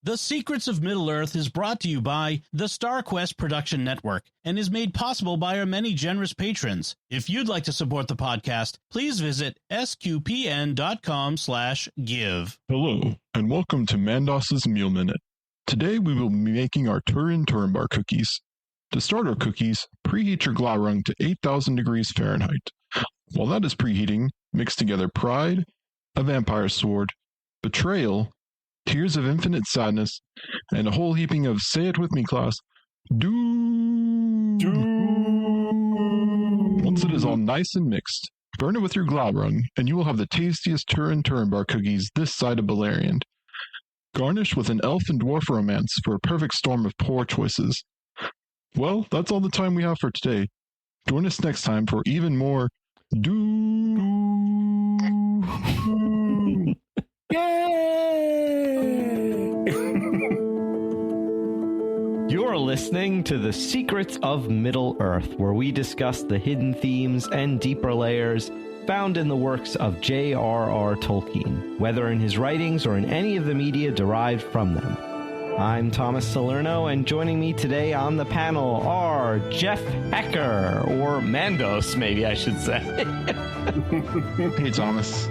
The Secrets of Middle-earth is brought to you by the StarQuest Production Network and is made possible by our many generous patrons. If you'd like to support the podcast, please visit sqpn.com/give. Hello, and welcome to Mandos's Meal Minute. Today we will be making our Turambar cookies. To start our cookies, preheat your Glaurung to 8,000 degrees Fahrenheit. While that is preheating, mix together pride, a vampire sword, betrayal, tears of infinite sadness, and a whole heaping of, say it with me, class, doom. Once it is all nice and mixed, burn it with your Glaurung, and you will have the tastiest Turambar cookies this side of Beleriand. Garnish with an elf and dwarf romance for a perfect storm of poor choices. Well, that's all the time we have for today. Join us next time for even more doom. Yay! You're listening to The Secrets of Middle-earth, where we discuss the hidden themes and deeper layers found in the works of J.R.R. Tolkien, whether in his writings or in any of the media derived from them. I'm Thomas Salerno, and joining me today on the panel are Jeff Haecker, or Mandos, maybe I should say. Hey, Thomas.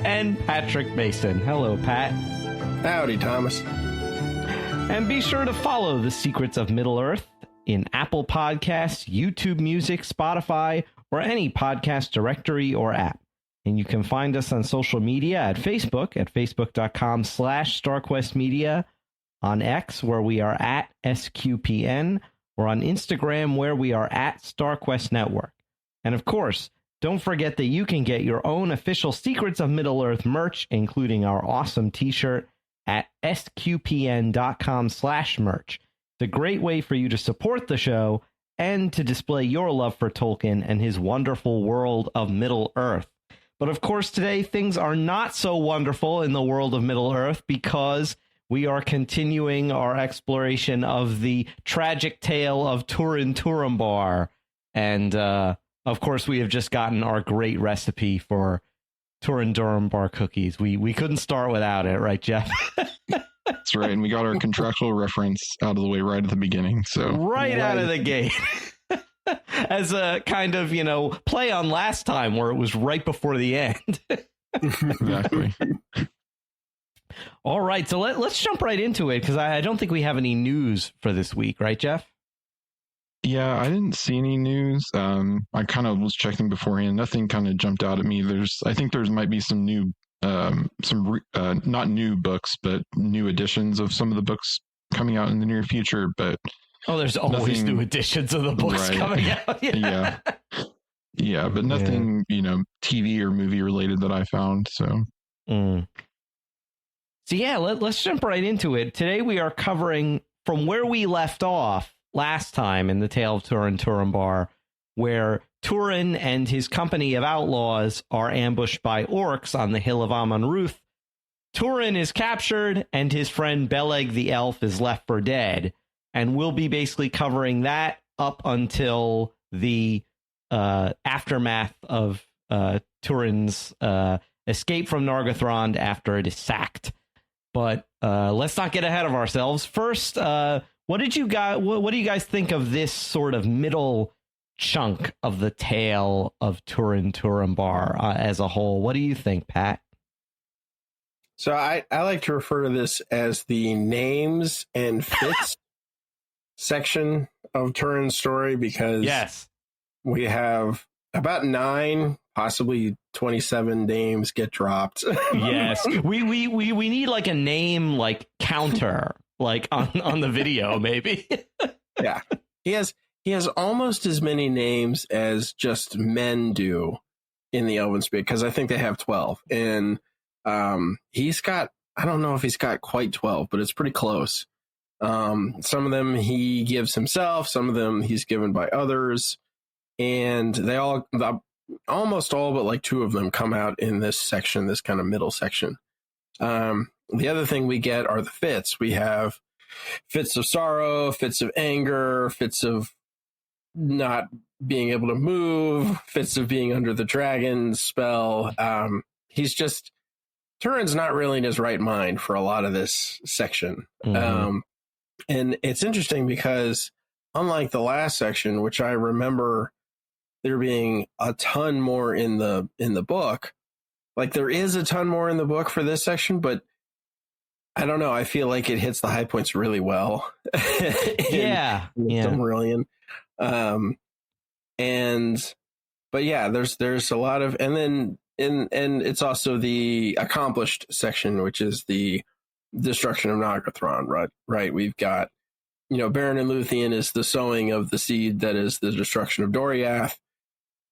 And Patrick Mason. Hello, Pat. Howdy, Thomas. And be sure to follow The Secrets of Middle-earth in Apple Podcasts, YouTube Music, Spotify, or any podcast directory or app. And you can find us on social media at facebook.com/StarQuestMedia, on X, where we are at SQPN, or on Instagram, where we are at StarQuest Network. And of course, don't forget that you can get your own official Secrets of Middle-earth merch, including our awesome t-shirt, at sqpn.com/merch. It's a great way for you to support the show and to display your love for Tolkien and his wonderful world of Middle-earth. But of course, today things are not so wonderful in the world of Middle-earth because we are continuing our exploration of the tragic tale of Turambar. And, of course, we have just gotten our great recipe for Turambar cookies. We couldn't start without it, right, Jeff? That's right, and we got our contractual reference out of the way right at the beginning. So right out of the gate. As a kind of, play on last time where it was right before the end. Exactly. All right, so let's jump right into it, because I don't think we have any news for this week, right, Jeff? Yeah, I didn't see any news. I kind of was checking beforehand. Nothing kind of jumped out at me. I think there might be some new, not new books, but new editions of some of the books coming out in the near future. But there's always new editions of the books coming out. Yeah, but nothing, TV or movie related that I found. So, So yeah, let's jump right into it. Today we are covering from where we left off last time in the Tale of Turambar, where Turin and his company of outlaws are ambushed by orcs on the hill of Amon-Ruth. Turin is captured, and his friend Beleg the elf is left for dead. And we'll be basically covering that up until the aftermath of Turin's escape from Nargothrond after it is sacked. But let's not get ahead of ourselves. First, what do you guys think of this sort of middle chunk of the tale of Turambar as a whole? What do you think, Pat? So I like to refer to this as the names and fits section of Turin's story, because we have about 9, possibly 27 names get dropped. Yes, we need like a name counter. On the video, maybe. Yeah. He has almost as many names as just men do in the Elven Speak, because I think they have 12. And he's got, I don't know if he's got quite 12, but it's pretty close. Some of them he gives himself, some of them he's given by others. And they almost all but 2 of them come out in this section, this kind of middle section. The other thing we get are the fits. We have fits of sorrow, fits of anger, fits of not being able to move, fits of being under the dragon spell. He's just Turin's not really in his right mind for a lot of this section. Mhm. And it's interesting because unlike the last section, which I remember there being a ton more in the book, like there is a ton more in the book for this section, but I don't know. I feel like it hits the high points really well. Yeah. Silmarillion. But yeah, there's a lot of, and then and it's also the accomplished section, which is the destruction of Nargothrond, right? We've got, Baron and Luthien is the sowing of the seed that is the destruction of Doriath.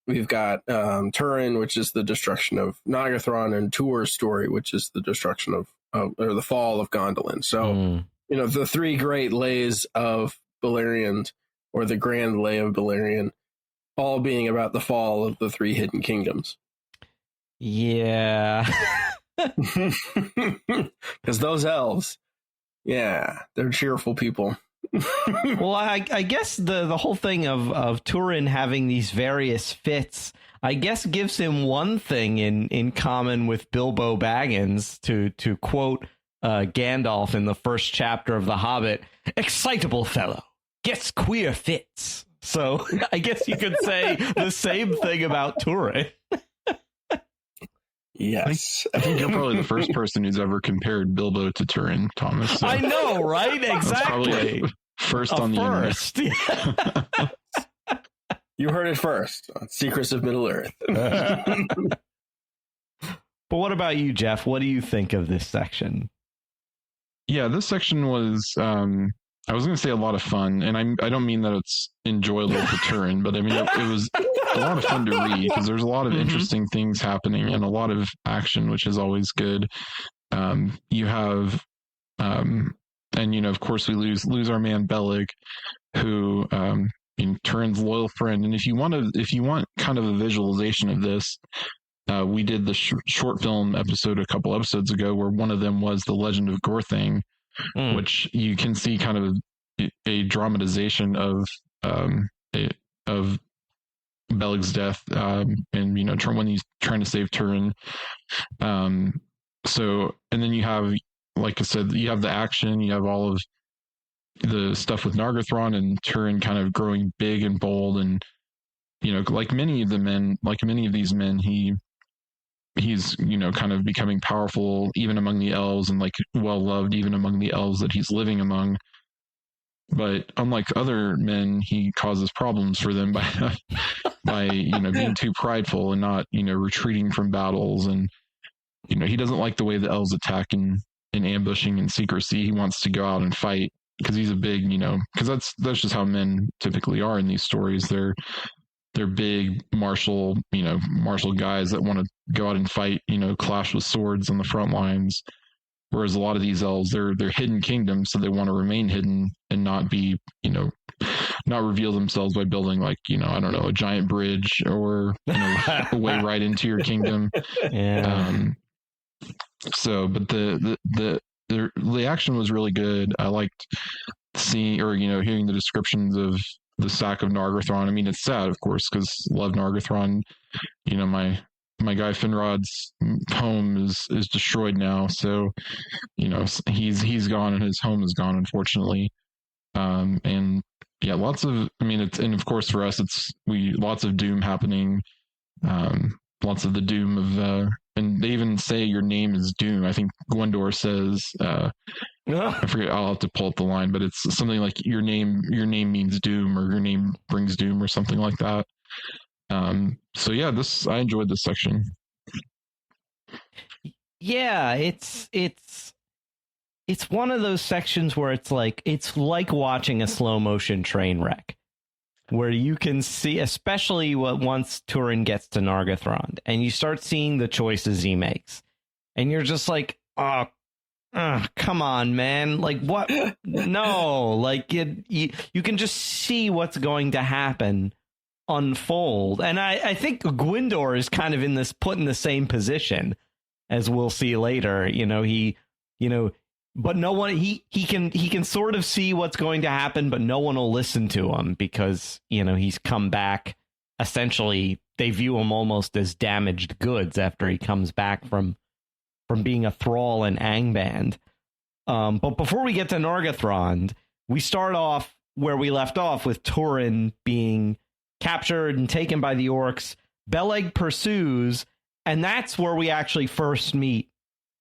We've got Turin, which is the destruction of Nargothrond, and Tuor's story, which is the destruction of or the fall of Gondolin. So, the three great lays of Beleriand, or the grand lay of Beleriand, all being about the fall of the three hidden kingdoms. Yeah. Because those elves, they're cheerful people. Well, I guess the whole thing of Turin having these various fits, I guess, gives him one thing in common with Bilbo Baggins, to quote Gandalf in the first chapter of The Hobbit: "Excitable fellow, gets queer fits." So I guess you could say the same thing about Turin. Yes. I think you're probably the first person who's ever compared Bilbo to Turin, Thomas. So I know, right? Exactly. That's first on the internet. First. Yeah. You heard it first on Secrets of Middle-earth. But what about you, Jeff? What do you think of this section? Yeah, this section was, I was going to say a lot of fun, and I don't mean that it's enjoyable for Turin, but I mean, it was a lot of fun to read because there's a lot of interesting things happening and a lot of action, which is always good. You have, and of course we lose our man Bellig, who, Turin's loyal friend. And if you want kind of a visualization of this, we did the short film episode a couple episodes ago where one of them was the Legend of Gorthang, which you can see kind of a dramatization of Bellig's death, and when he's trying to save Turin. So, and then you have, like I said, you have the action, you have all of the stuff with Nargothrond and Turin kind of growing big and bold, and like many of these men, he's kind of becoming powerful even among the elves, and like well loved even among the elves that he's living among. But unlike other men, he causes problems for them by being too prideful and not retreating from battles, and he doesn't like the way the elves attack in ambushing and secrecy. He wants to go out and fight because he's a big because that's just how men typically are in these stories. They're big martial guys that want to go out and fight, clash with swords on the front lines. Whereas a lot of these elves, they're hidden kingdoms, so they want to remain hidden and not be, not reveal themselves by building like, I don't know, a giant bridge or a way right into your kingdom. Yeah. So, but the action was really good. I liked seeing or hearing the descriptions of the sack of Nargothrond. I mean, it's sad, of course, because love Nargothrond. My guy Finrod's home is destroyed now, so he's gone and his home is gone, unfortunately. And yeah, lots of and of course for us lots of doom happening. Lots of the doom of and they even say your name is doom. I think Gwendor says I forget, I'll have to pull up the line, but it's something like your name means doom, or your name brings doom, or something like that. So yeah, I enjoyed this section. Yeah, it's one of those sections where it's like watching a slow motion train wreck, where you can see, especially once Turin gets to Nargothrond and you start seeing the choices he makes, and you're just like, oh, come on, man. Like, what? No, like you can just see what's going to happen unfold. And I think Gwendor is kind of put in the same position, as we'll see later. But no one, he can sort of see what's going to happen, but no one will listen to him because, he's come back. Essentially, they view him almost as damaged goods after he comes back from from being a thrall in Angband. But before we get to Nargothrond, we start off where we left off with Turin being captured and taken by the orcs. Beleg pursues, and that's where we actually first meet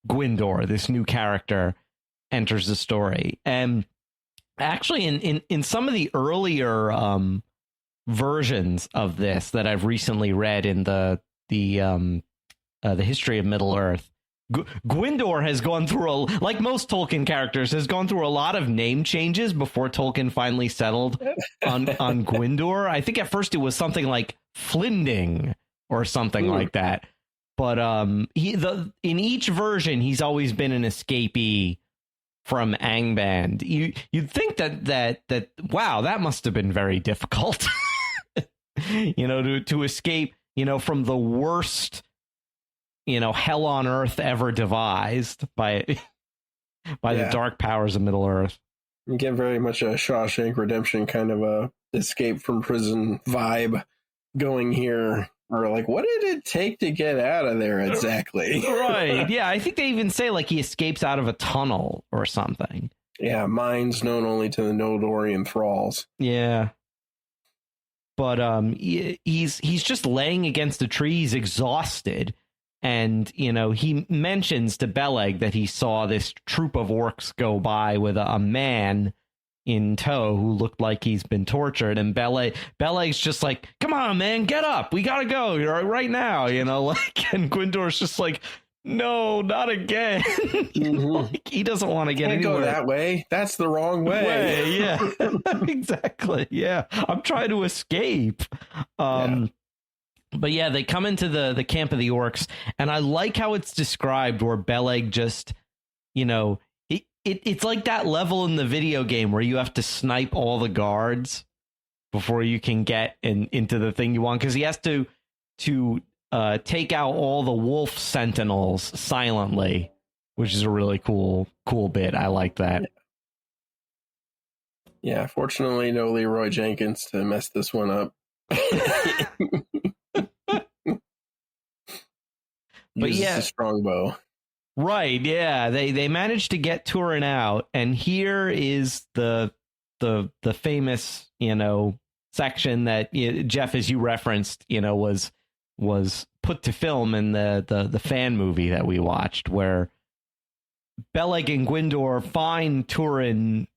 Gwyndor, this new character, enters the story. And actually, in some of the earlier versions of this that I've recently read in the history of Middle Earth, Gwyndor has gone through, like most Tolkien characters, has gone through a lot of name changes before Tolkien finally settled on Gwyndor. I think at first it was something like Flinding or something like that. But in each version, he's always been an escapee from Angband. You'd think that wow, that must have been very difficult, to escape, from the worst, hell on earth ever devised by the dark powers of Middle Earth. You get very much a Shawshank Redemption kind of a escape from prison vibe going here. Or like, what did it take to get out of there exactly? Right. Yeah, I think they even say like he escapes out of a tunnel or something. Yeah, mines known only to the Noldorian thralls. Yeah. But he's just laying against a tree. He's exhausted. And, he mentions to Beleg that he saw this troop of orcs go by with a man in tow who looked like he's been tortured, and Beleg's just like, come on, man, get up, we gotta go right now, and Gwyndor's just like, no, not again. Like, he doesn't want to get anywhere. Go that way, that's the wrong way. Yeah. Exactly. Yeah, I'm trying to escape. But yeah, they come into the camp of the orcs, and I like how it's described where Beleg just, it's like that level in the video game where you have to snipe all the guards before you can get into the thing you want, because he has to take out all the wolf sentinels silently, which is a really cool bit. I like that. Yeah, fortunately, no Leroy Jenkins to mess this one up. But yeah, a strong bow. Right, yeah. They managed to get Turin out, and here is the famous, section that Jeff, as you referenced, was put to film in the fan movie that we watched, where Beleg and Gwyndor find Turin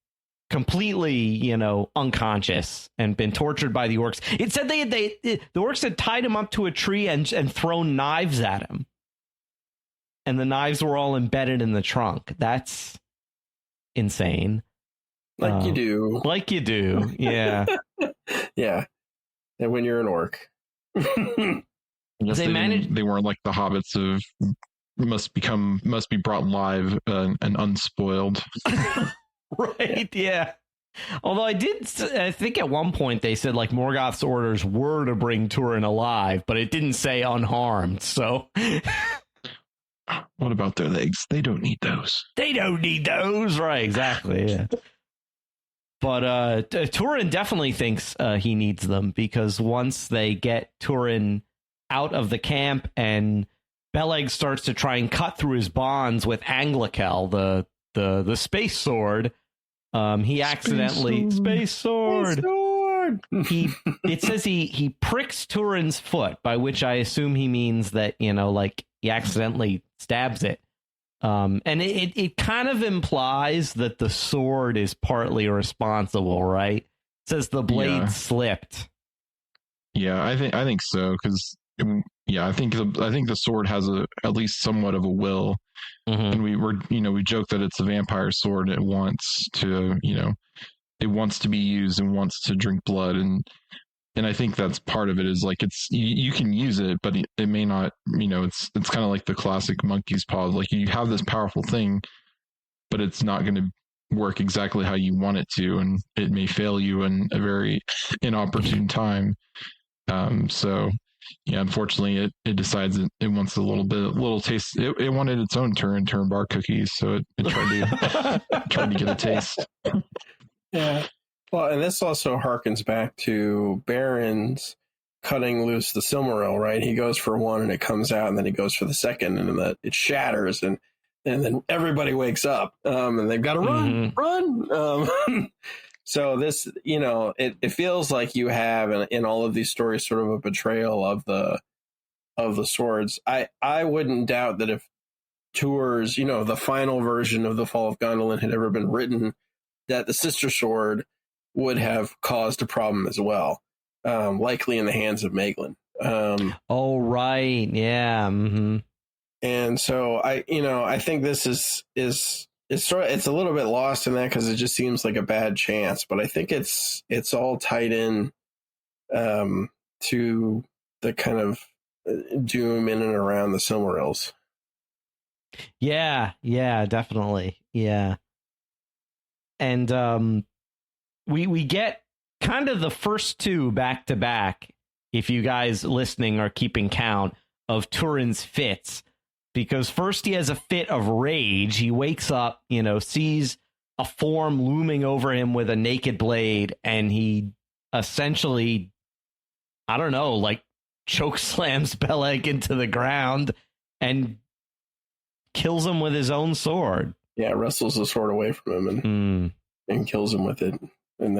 completely, unconscious and been tortured by the orcs. It said the orcs had tied him up to a tree and thrown knives at him. And the knives were all embedded in the trunk. That's insane. Like you do. Like you do. Yeah. Yeah. And when you're an orc. I guess they weren't like the hobbits of must be brought live and unspoiled. Right. Yeah. Although I think at one point they said like Morgoth's orders were to bring Turin alive, but it didn't say unharmed. So what about their legs? They don't need those. They don't need those. Right. Exactly. Yeah. But Turin definitely thinks he needs them, because once they get Turin out of the camp and Beleg starts to try and cut through his bonds with Anglakel, the space sword, he accidentally space sword. It says he pricks Turin's foot, by which I assume he means that, like he accidentally stabs it. And it kind of implies that the sword is partly responsible, right? It says the blade slipped. Yeah, I think so, because I think the sword has at least somewhat of a will, and we joke that it's a vampire sword. It wants to be used and wants to drink blood, and I think that's part of it. Is like you can use it, but it may not. It's kind of like the classic monkey's paw. Like you have this powerful thing, but it's not going to work exactly how you want it to, and it may fail you in a very inopportune time. So yeah, unfortunately, it decides it wants a little taste. It wanted its own Turambar cookies, so it tried to get a taste. Yeah. Well, and this also harkens back to Baron's cutting loose the Silmaril, right? He goes for one and it comes out, and then he goes for the second, and it shatters, and then everybody wakes up, and they've got to run. So this, it feels like you have in all of these stories sort of a betrayal of the swords. I wouldn't doubt that if Tours, the final version of the Fall of Gondolin had ever been written, that the Sister Sword would have caused a problem as well, likely in the hands of Maeglin. Oh, right. Yeah. Mm-hmm. And so I think this is it's a little bit lost in that because it just seems like a bad chance, but I think it's all tied in to the kind of doom in and around the Silmarils. Yeah, definitely. Yeah. And we get kind of the first two back to back, if you guys listening are keeping count, of Turin's fits. Because first he has a fit of rage. He wakes up, sees a form looming over him with a naked blade, and he essentially, I don't know, like choke slams Beleg into the ground and kills him with his own sword. Yeah, wrestles the sword away from him and kills him with it. And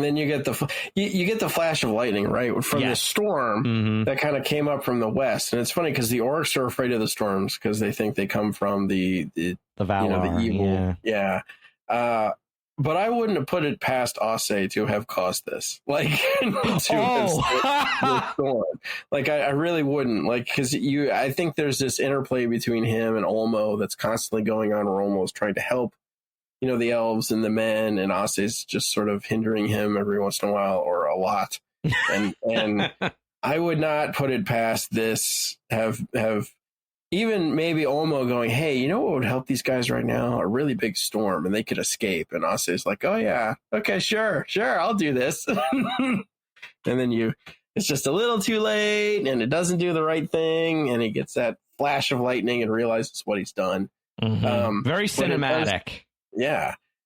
then you get the flash of lightning, right, from the storm that kind of came up from the west. And it's funny because the orcs are afraid of the storms because they think they come from the Valar, the evil. Yeah. But I wouldn't have put it past Ase to have caused this, like the storm. Like I really wouldn't, like, because I think there's this interplay between him and Olmo that's constantly going on, where Olmo's trying to help the elves and the men, and Ase's just sort of hindering him every once in a while, or a lot. And I would not put it past this, have even maybe Olmo going, hey, what would help these guys right now? A really big storm, and they could escape. And Ase's like, oh yeah, okay, sure, I'll do this. And then it's just a little too late, and it doesn't do the right thing, and he gets that flash of lightning and realizes what he's done. Very cinematic.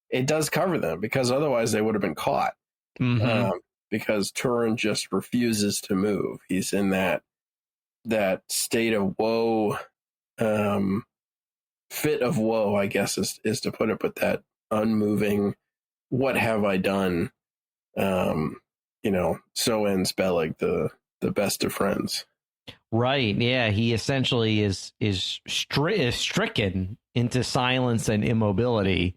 It does cover them, because otherwise they would have been caught. Because Turin just refuses to move. He's in that state of woe, fit of woe, I guess is to put it, but that unmoving, what have I done? So ends Beleg, the best of friends. Right. Yeah. He essentially is stricken into silence and immobility,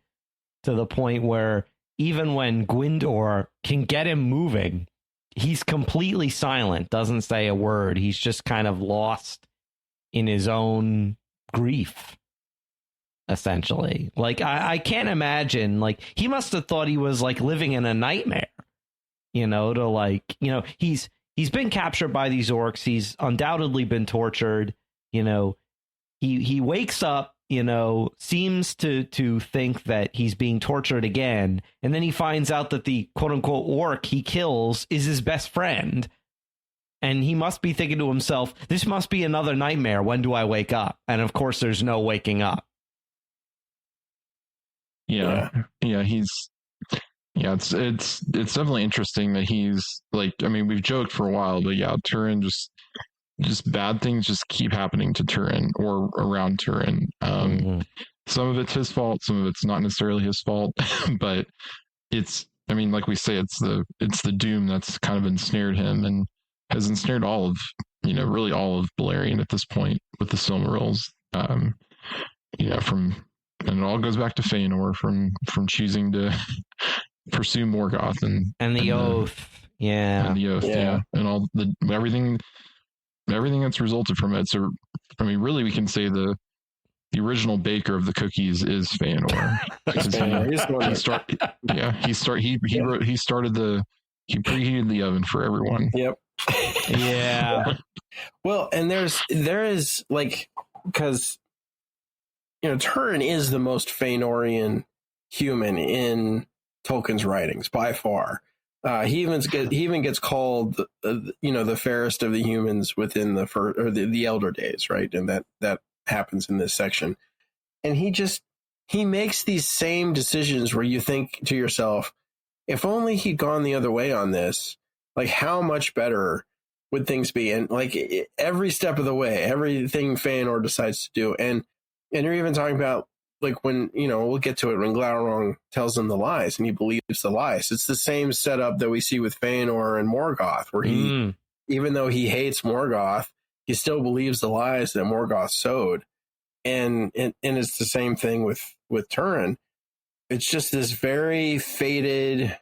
to the point where even when Gwyndor can get him moving, he's completely silent, doesn't say a word. He's just kind of lost in his own grief, essentially. Like, I can't imagine, like, he must have thought he was like living in a nightmare, he's been captured by these orcs. He's undoubtedly been tortured. He wakes up, seems to think that he's being tortured again. And then he finds out that the quote unquote orc he kills is his best friend. And he must be thinking to himself, this must be another nightmare. When do I wake up? And of course, there's no waking up. Yeah. It's definitely interesting that he's like, I mean, we've joked for a while, but yeah, Turin just bad things just keep happening to Turin or around Turin. Some of it's his fault, some of it's not necessarily his fault, but like we say, it's the doom that's kind of ensnared him and has ensnared all of, really all of Beleriand at this point with the Silmarils. And it all goes back to Feanor from choosing to pursue Morgoth and the oath. And the oath, and all everything that's resulted from it. So, I mean, really, we can say the original baker of the cookies is Feanor. He preheated the oven for everyone. Yep. Yeah. Well, and there is like, because Turin is the most Feanorian human in Tolkien's writings by far. He even gets called, the fairest of the humans within the Elder Days, right? And that happens in this section. And he makes these same decisions where you think to yourself, if only he'd gone the other way on this, Like, how much better would things be? And like every step of the way, everything Feanor decides to do, and you're even talking about like when, you know, we'll get to it, when Glaurung tells him the lies and he believes the lies. It's the same setup that we see with Feanor and Morgoth, where he, even though he hates Morgoth, he still believes the lies that Morgoth sowed. And it's the same thing with Turin. It's just this very fated,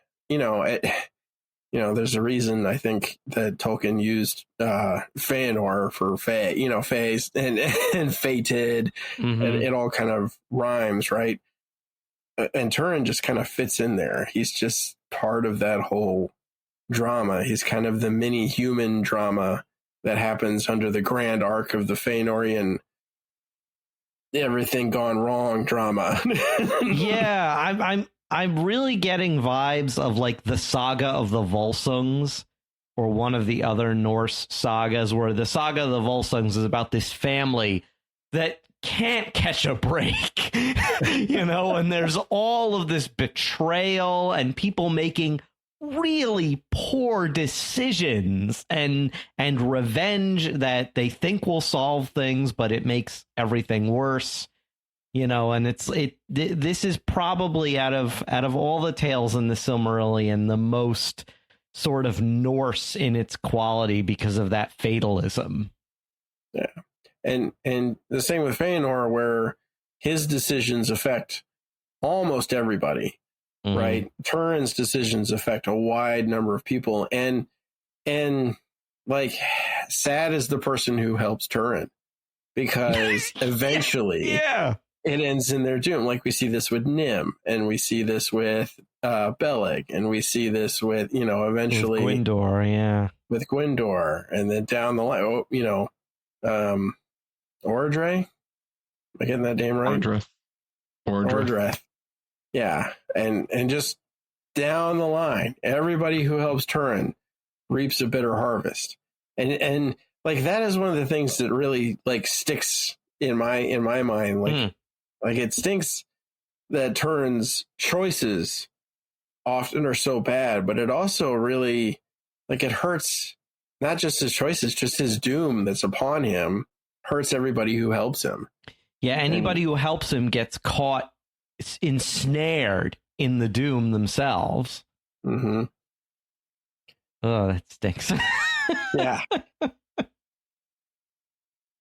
there's a reason I think that Tolkien used Feanor for phase and fated, and it all kind of rhymes, right? And Turin just kind of fits in there. He's just part of that whole drama. He's kind of the mini human drama that happens under the grand arc of the Feanorian everything gone wrong drama. Yeah, I'm really getting vibes of like the saga of the Volsungs, or one of the other Norse sagas, where the saga of the Volsungs is about this family that can't catch a break, and there's all of this betrayal and people making really poor decisions and revenge that they think will solve things, but it makes everything worse, and this is probably out of all the tales in the Silmarillion the most sort of Norse in its quality because of that fatalism. Yeah. And the same with Feanor, where his decisions affect almost everybody. Right. Turin's decisions affect a wide number of people, and like, sad is the person who helps Turin, because eventually it ends in their doom. Like, we see this with Nim, and we see this with Beleg, and we see this with, eventually with Gwyndor, and then down the line, Ordre? Am I getting that name right? Ordre. Yeah, and just down the line, everybody who helps Turin reaps a bitter harvest, and like, that is one of the things that really like sticks in my mind. Like it stinks that Turin's choices often are so bad, but it also really, like, it hurts not just his choices, just his doom that's upon him hurts everybody who helps him. Yeah, anybody who helps him gets caught, ensnared in the doom themselves. Oh, that stinks. Yeah.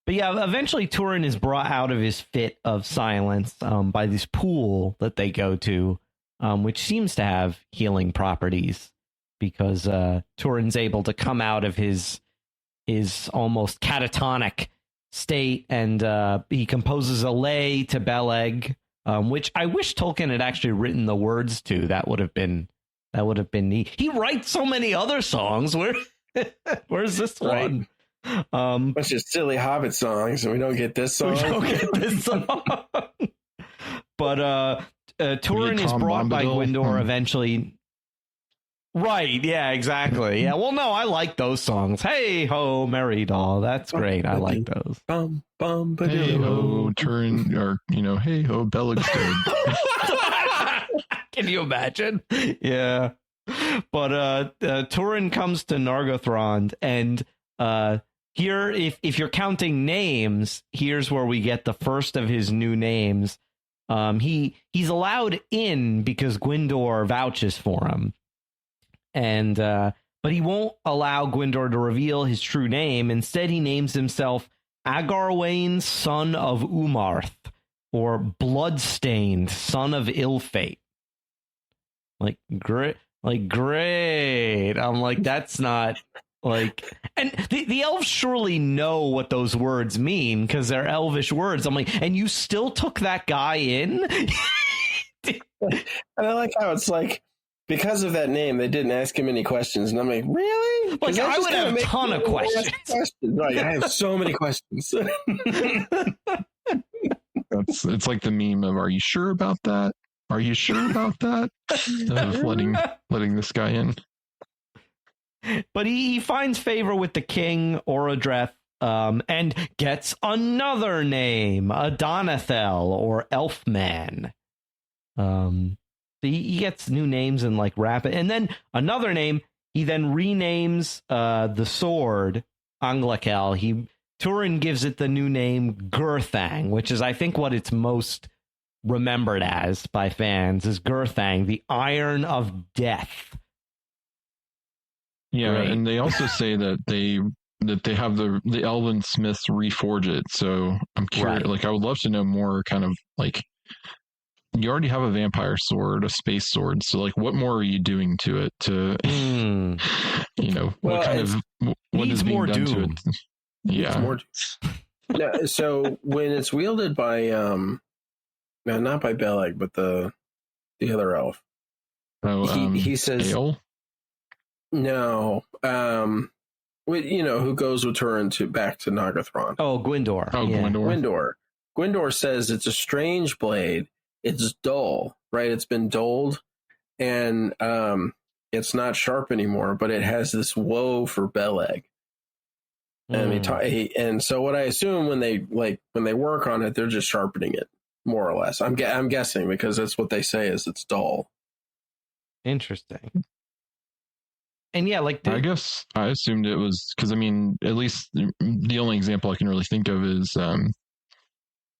But yeah, eventually Turin is brought out of his fit of silence by this pool that they go to, which seems to have healing properties, because Turin's able to come out of his almost catatonic state, and he composes a lay to Beleg, which I wish Tolkien had actually written the words to. That would have been neat. He writes so many other songs. Where's this one? Bunch of silly Hobbit songs, and we don't get this song. But Turin is brought by Gwyndor eventually. Right, yeah, exactly. Yeah, well, no, I like those songs. Hey ho, merry doll. That's great. I like those. Bum, bum, hey ho, Turin, or, hey ho, Beleg's dead. Can you imagine? Yeah. But Turin comes to Nargothrond, and here, if you're counting names, here's where we get the first of his new names. He's allowed in because Gwyndor vouches for him. And but he won't allow Gwyndor to reveal his true name. Instead, he names himself Agarwain, son of Umarth, or Bloodstained, son of Ill-Fate. Great. I'm like, that's not like, and the elves surely know what those words mean because they're elvish words. I'm like, and you still took that guy in? And I like how it's like, because of that name, they didn't ask him any questions. And I'm like, really? Like, I would have a ton of questions. Like, I have so many questions. It's like the meme of, are you sure about that? Are you sure about that? Of letting this guy in. But he finds favor with the king, Orodreth, and gets another name, Adonethel, or Elfman. He gets new names in like rapid, and then another name, He then renames the sword Anglakel. Turin gives it the new name Gurthang, which is, I think, what it's most remembered as by fans, is Gurthang, the Iron of Death. Yeah, Great. and they also say that they have the elven smiths reforge it. So I'm curious. Right. Like, I would love to know more. Kind of like, you already have a vampire sword, a space sword. So like, what more are you doing to it? To what kind of what is being done to it? Yeah. More, so when it's wielded by no, not by Beleg, but the other elf. He says Ale? No. Who goes with Turin back to Nagathron? Oh, Gwyndor. Oh, yeah. Gwyndor. Gwyndor says it's a strange blade. It's dull, right? It's been dulled, and it's not sharp anymore. But it has this woe for Beleg. And so what I assume when they work on it, they're just sharpening it more or less. I'm guessing, because that's what they say is it's dull. Interesting. And yeah, like I guess I assumed it was because, I mean, at least the only example I can really think of is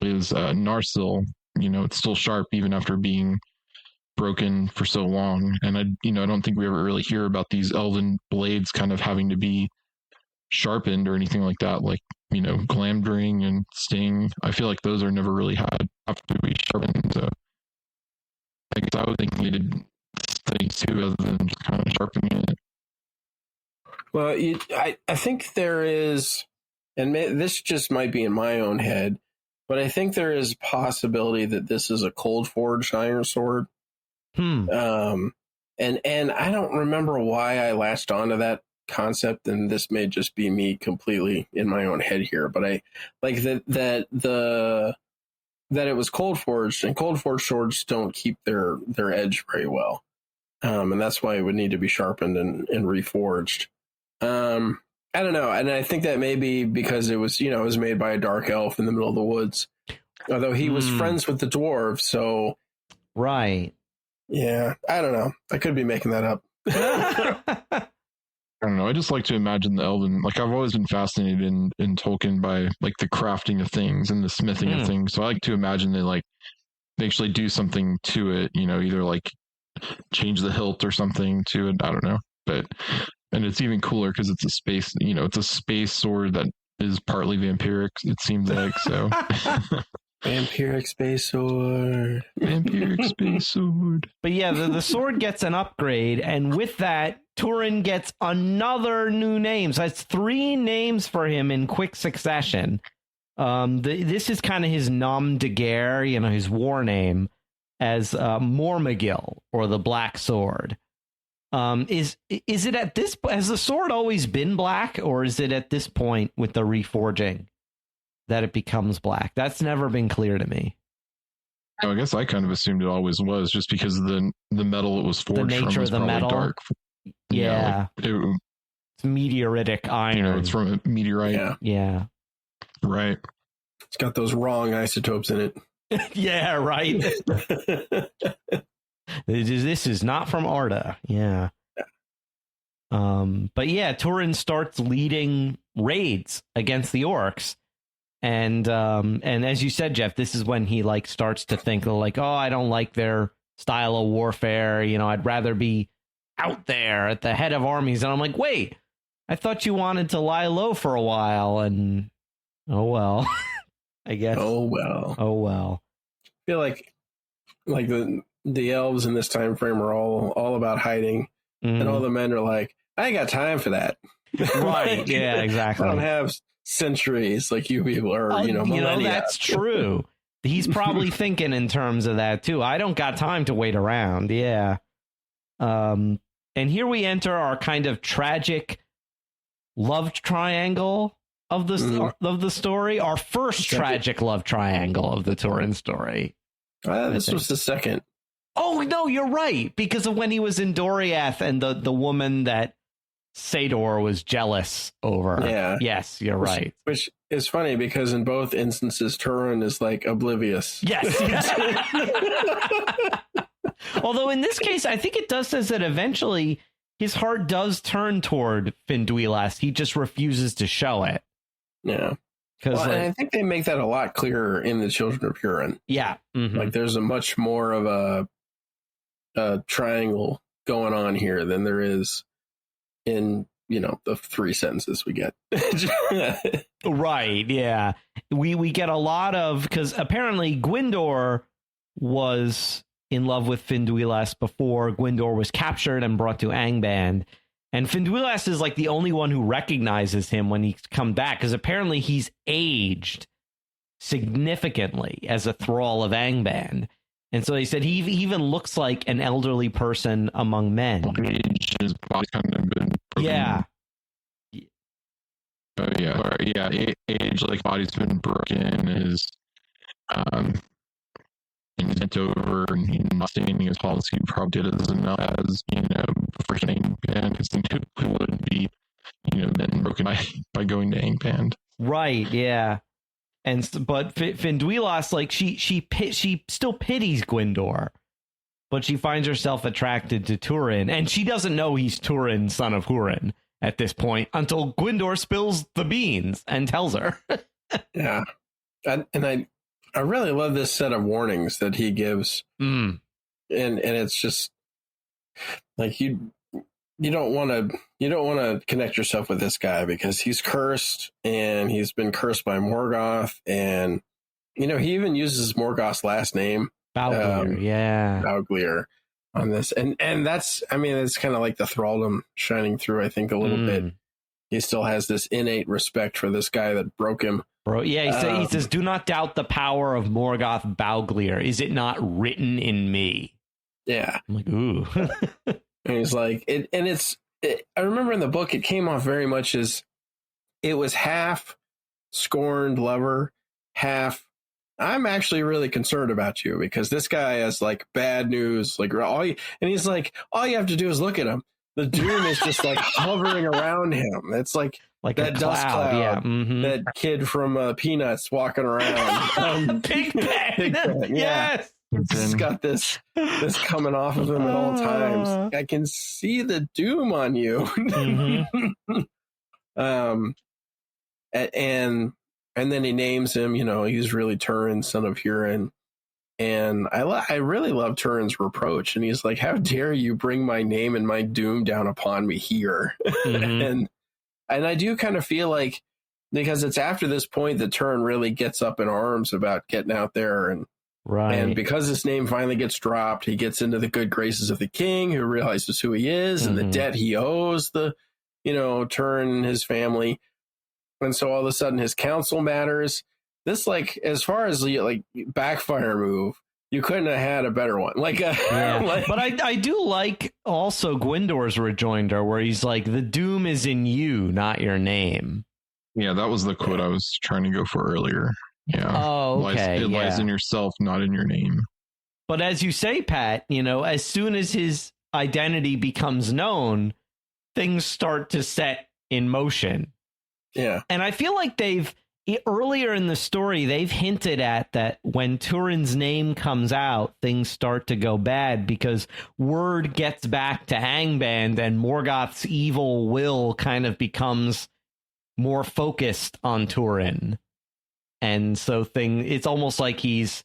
Narsil. It's still sharp even after being broken for so long. And I don't think we ever really hear about these elven blades kind of having to be sharpened or anything like that. Like, Glamdring and Sting. I feel like those are never really have to be sharpened. So I guess I would think we did things too, other than just kind of sharpening it. Well, I think there is, and this just might be in my own head, but I think there is a possibility that this is a cold forged iron sword. And I don't remember why I latched onto that concept, and this may just be me completely in my own head here, but I like that it was cold forged, and cold forged swords don't keep their edge very well. And that's why it would need to be sharpened and reforged. I don't know. And I think that may be because it was made by a dark elf in the middle of the woods, although he was friends with the dwarves. So, right. Yeah. I don't know. I could be making that up. I don't know. I just like to imagine the elven, like, I've always been fascinated in Tolkien by like the crafting of things and the smithing of things. So I like to imagine they actually do something to it, either like change the hilt or something to it. I don't know. And it's even cooler because it's a space, it's a space sword that is partly vampiric, it seems like. So vampiric space sword. Vampiric space sword. But yeah, the sword gets an upgrade, and with that, Turin gets another new name. So that's 3 names for him in quick succession. This is kind of his nom de guerre, his war name, as Mormagil, or the Black Sword. Is it at this point, has the sword always been black, or is it at this point with the reforging that it becomes black? That's never been clear to me. I guess I kind of assumed it always was, just because of the metal it was forged from. The nature of the metal. Dark. Yeah. It's meteoritic iron. It's from a meteorite. Yeah. Right. It's got those wrong isotopes in it. Yeah, right. This is not from Arda. Yeah. But yeah, Turin starts leading raids against the orcs. And as you said, Jeff, this is when he starts to think I don't like their style of warfare. I'd rather be out there at the head of armies. And I'm like, wait, I thought you wanted to lie low for a while. And oh, well, I guess. Oh, well. I feel like the elves in this time frame are all about hiding, and all the men are like, I ain't got time for that. Right. Yeah, exactly. I don't have centuries like you people are, millennia. That's true. He's probably thinking in terms of that too. I don't got time to wait around. Yeah. And here we enter our kind of tragic love triangle of the story. Our first tragic love triangle of the Turin story. This was the second. Oh, no, you're right. Because of when he was in Doriath and the woman that Sador was jealous over. Yeah. Yes, you're right. Which is funny because in both instances, Turin is oblivious. Yes. Although in this case, I think it does says that eventually his heart does turn toward Finduilas. He just refuses to show it. Yeah. Because and I think they make that a lot clearer in the Children of Turin. Yeah. Mm-hmm. Like there's a much more of a triangle going on here than there is in, the 3 sentences we get. Right. Yeah. We get a lot of, because apparently Gwyndor was in love with Finduilas before Gwyndor was captured and brought to Angband. And Finduilas is like the only one who recognizes him when he's come back, because apparently he's aged significantly as a thrall of Angband. And so they said he even looks like an elderly person among men. His body's kind of been broken. Yeah. Age, like body's been broken, his and he's bent over and he's not staying his policy probably doesn't know as, freaking Angband, because then it would be, then broken by going to Angband. Right, yeah. But Finduilas, like she still pities Gwyndor, but she finds herself attracted to Turin, and she doesn't know he's Turin, son of Hurin, at this point, until Gwyndor spills the beans and tells her. Yeah. And I really love this set of warnings that he gives. And it's just like you don't want to connect yourself with this guy because he's cursed, and he's been cursed by Morgoth, and he even uses Morgoth's last name, Bauglir, on this, and that's, it's kind of like the thraldom shining through, I think, a little bit. He still has this innate respect for this guy that broke him. Bro, yeah, he says, "Do not doubt the power of Morgoth Bauglir. Is it not written in me?" Yeah. I'm like, ooh. And he's like, I remember in the book, it came off very much as it was half scorned lover, half, I'm actually really concerned about you because this guy has like bad news, like and he's like, all you have to do is look at him. The doom is just like hovering around him. It's like that dust cloud, yeah. Mm-hmm. That kid from Peanuts walking around. Pigpen, yeah. Yes. He's got this coming off of him at all times. I can see the doom on you. Mm-hmm. And then he names him, he's really Turin, son of Hurin. And I really love Turin's reproach. And he's like, how dare you bring my name and my doom down upon me here? Mm-hmm. and I do kind of feel like, because it's after this point that Turin really gets up in arms about getting out there, and because his name finally gets dropped, he gets into the good graces of the king, who realizes who he is and the debt he owes Turin and his family. And so all of a sudden his counsel matters. This, like, as far as like backfire move, you couldn't have had a better one. But I do like also Gwyndor's rejoinder where he's like, the doom is in you, not your name. Yeah, that was the quote I was trying to go for earlier. Yeah. Oh, okay. It lies in yourself, not in your name. But as you say, Pat, as soon as his identity becomes known, things start to set in motion. Yeah. And I feel like earlier in the story, they've hinted at that when Turin's name comes out, things start to go bad because word gets back to Angband and Morgoth's evil will kind of becomes more focused on Turin. And so it's almost like he's,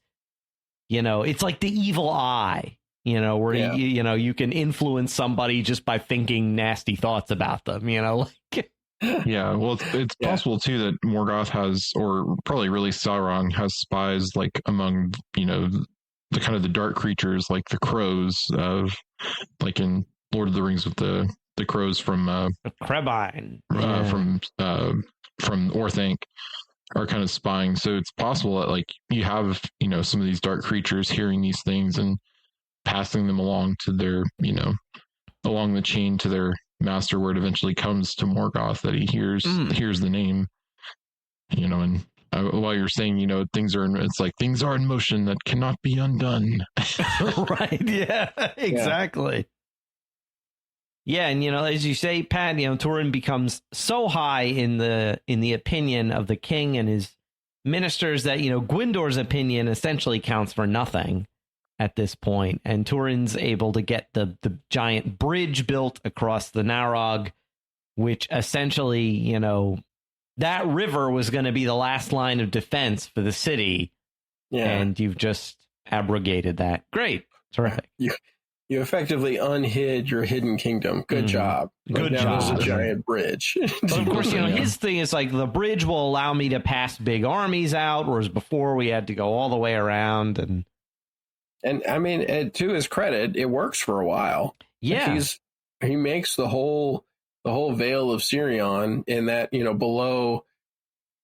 it's like the evil eye, where, you can influence somebody just by thinking nasty thoughts about them, Yeah, well, it's possible too that Morgoth has, or probably really Sauron has spies like among, the kind of the dark creatures, like the crows of, like in Lord of the Rings with the crows from Crebain, from Orthanc are kind of spying. So it's possible that like you have, some of these dark creatures hearing these things and passing them along to their, along the chain to their master, where it eventually comes to Morgoth that he hears the name, and while you're saying, things are in motion that cannot be undone. Right. Yeah, exactly. Yeah. And, as you say, Pat, Turin becomes so high in the opinion of the king and his ministers that, Gwyndor's opinion essentially counts for nothing. at this point, and Turin's able to get the giant bridge built across the Narog, which essentially, you know, that river was going to be the last line of defense for the city. Yeah. And you've just abrogated that. Great. Terrific. You effectively unhid your hidden kingdom. Good job. Good job. There's a giant bridge. But of course, you know, his thing is like, the bridge will allow me to pass big armies out, whereas before we had to go all the way around. And I mean, to his credit, it works for a while. Yeah. He makes the whole Vale of Sirion in that, you know, below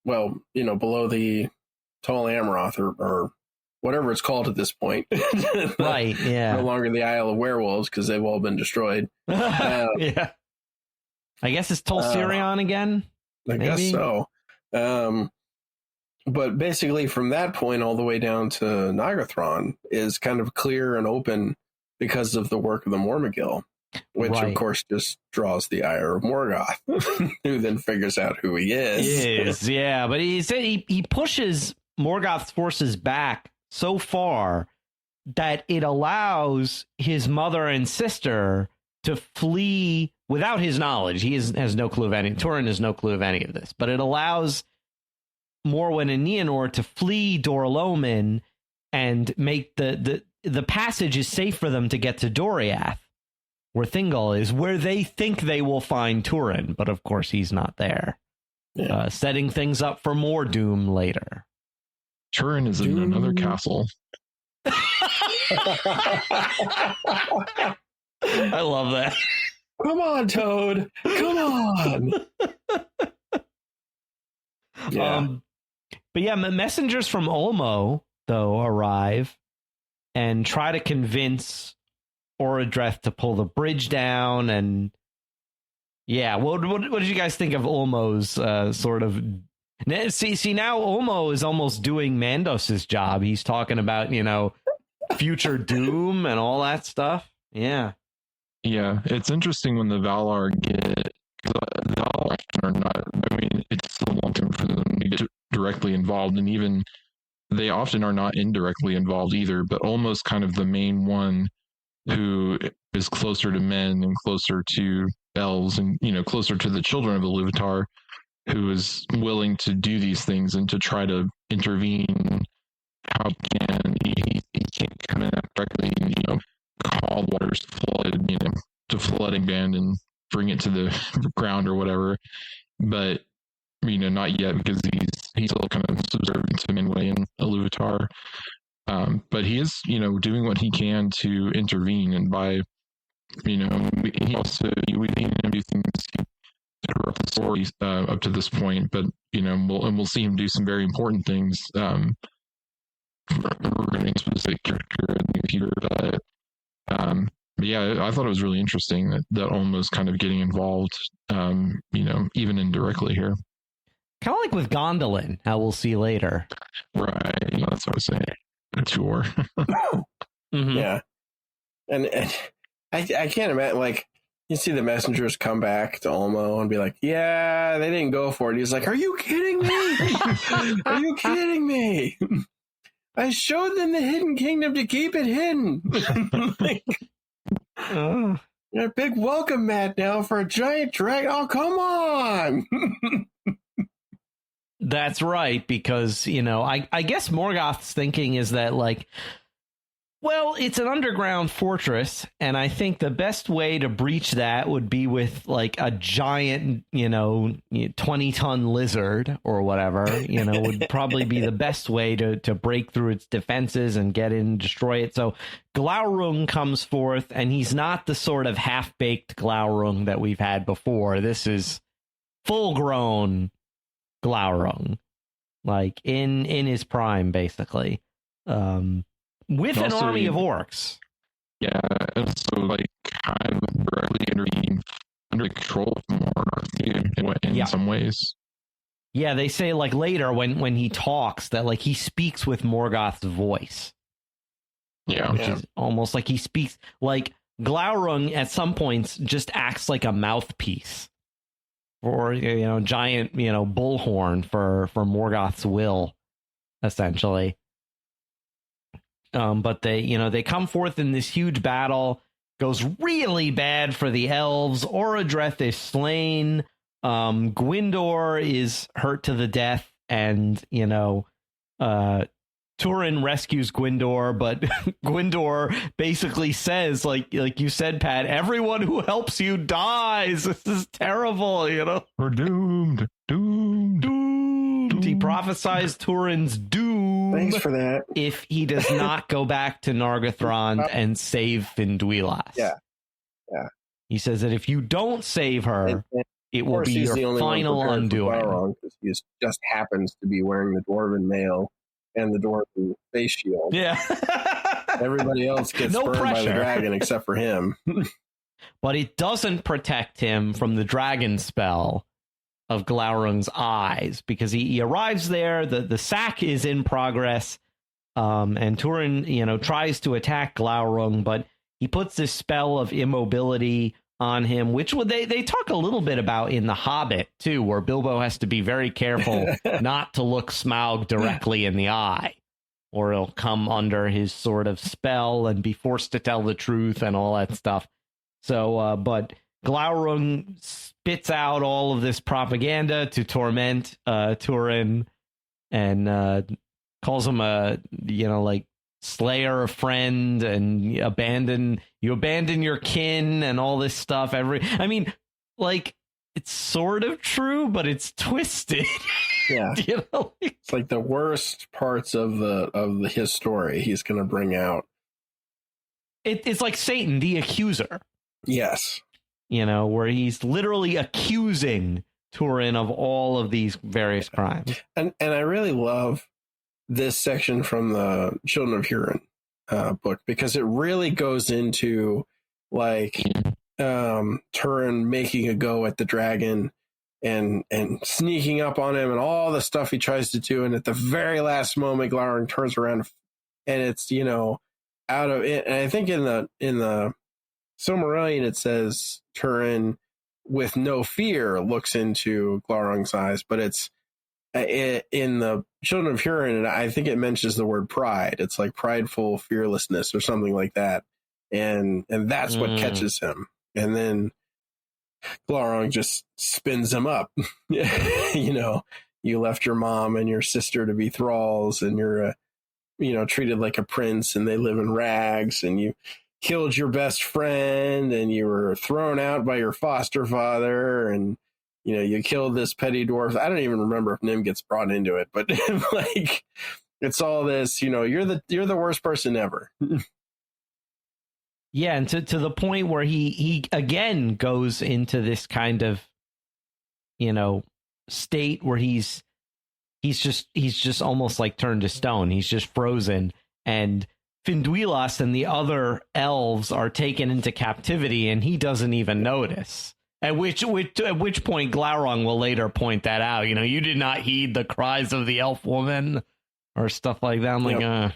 the Tall Amaroth or whatever it's called at this point. Right, yeah. No longer the Isle of Werewolves because they've all been destroyed. Yeah. I guess it's Tol Sirion again? I guess so. But basically from that point all the way down to Nagathron is kind of clear and open because of the work of the Mormogil, which of course just draws the ire of Morgoth, who then figures out who he is. Yeah, but he pushes Morgoth's forces back so far that it allows his mother and sister to flee without his knowledge. He has no clue of any. Turin has no clue of any of this, but it allows Morwen and Nienor to flee Dor-Lomin and make the passage is safe for them to get to Doriath, where Thingol is, where they think they will find Turin, but of course he's not there. Yeah. Setting things up for more doom later. Turin is in another castle. I love that. Come on, Toad. Come on. Yeah. But yeah, messengers from Olmo, though, arrive and try to convince Orodreth to pull the bridge down. And yeah, what did you guys think of Olmo's sort of... See, now Olmo is almost doing Mandos's job. He's talking about, you know, future doom and all that stuff. Yeah. Yeah, it's interesting when the Valar the Valar are not, I mean, it's a long time for them to get directly involved, and even they often are not indirectly involved either, but almost kind of the main one who is closer to men and closer to elves and, you know, closer to the children of Iluvatar, who is willing to do these things and to try to intervene how he can. He can't come in directly, you know, call waters flood, you know, to flooding band and bring it to the ground or whatever. But, you know, not yet, because he's still kind of subservient to Minwë and Iluvatar. But he is, you know, doing what he can to intervene, and by, you know, he also, we've seen him do things to corrupt the story up to this point, but, you know, we'll see him do some very important things regarding a specific character in the future. But yeah, I thought it was really interesting that almost kind of getting involved, you know, even indirectly here. Kind of like with Gondolin, how we'll see later. Right, you know, that's what I was saying. A tour. Mm-hmm. Yeah, and I can't imagine, like, you see the messengers come back to Olmo and be like, yeah, they didn't go for it. He's like, are you kidding me? Are you kidding me? I showed them the hidden kingdom to keep it hidden. Like, a big welcome mat now for a giant dragon. Oh, come on. That's right, because, you know, I guess Morgoth's thinking is that, like, well, it's an underground fortress, and I think the best way to breach that would be with, like, a giant, you know, 20-ton lizard or whatever, you know, would probably be the best way to break through its defenses and get in and destroy it. So Glaurung comes forth, and he's not the sort of half-baked Glaurung that we've had before. This is full-grown Glaurung, like in his prime, basically. With an army of orcs. Yeah, and so, like, kind of directly intervene under control of Morgoth in some ways. Yeah, they say, like, later when he talks that, like, he speaks with Morgoth's voice. Yeah. Which is almost like he speaks, like, Glaurung at some points just acts like a mouthpiece. Or, you know, giant, you know, bullhorn for Morgoth's will, essentially. But they come forth in this huge battle. Goes really bad for the elves. Orodreth is slain. Gwyndor is hurt to the death, and Turin rescues Gwyndor, but Gwyndor basically says, like you said, Pat, everyone who helps you dies. This is terrible, We're doomed. He prophesies Turin's doom. Thanks for that. If he does not go back to Nargothrond and save Finduilas. Yeah. He says that if you don't save her, it will be your final undoing. He just happens to be wearing the Dwarven mail and the Dwarven face shield. Yeah. Everybody else gets burned by the dragon except for him. But it doesn't protect him from the dragon spell of Glaurung's eyes, because he arrives there. The sack is in progress, and Turin, tries to attack Glaurung, but he puts this spell of immobility on him, which they talk a little bit about in The Hobbit too, where Bilbo has to be very careful not to look Smaug directly in the eye, or he'll come under his sort of spell and be forced to tell the truth and all that stuff. So, but Glaurung spits out all of this propaganda to torment Turin, and calls him a slayer a friend, and you abandon your kin and all this stuff. It's sort of true, but it's twisted. Yeah. It's like the worst parts of his story he's going to bring out. It's like Satan, the accuser. Yes. Where he's literally accusing Turin of all of these various crimes. And I really love this section from the Children of Hurin book, because it really goes into Turin making a go at the dragon and sneaking up on him and all the stuff he tries to do. And at the very last moment, Glaurung turns around and it's, out of it. And I think in the Silmarillion, it says Turin with no fear looks into Glaurung's eyes, but it's in the Children of Hurin, and I think it mentions the word pride. It's like prideful fearlessness or something like that. And that's what catches him. And then Glaurung just spins him up. You left your mom and your sister to be thralls, and you're, treated like a prince, and they live in rags, and you killed your best friend, and you were thrown out by your foster father, and you killed this petty dwarf. I don't even remember if Nim gets brought into it, but it's all this, you're the worst person ever. Yeah, and to the point where he again goes into this kind of, state where he's just almost like turned to stone. He's just frozen, and Finduilas and the other elves are taken into captivity, and he doesn't even notice. At which point Glaurung will later point that out. You did not heed the cries of the elf woman, or stuff like that. I'm like,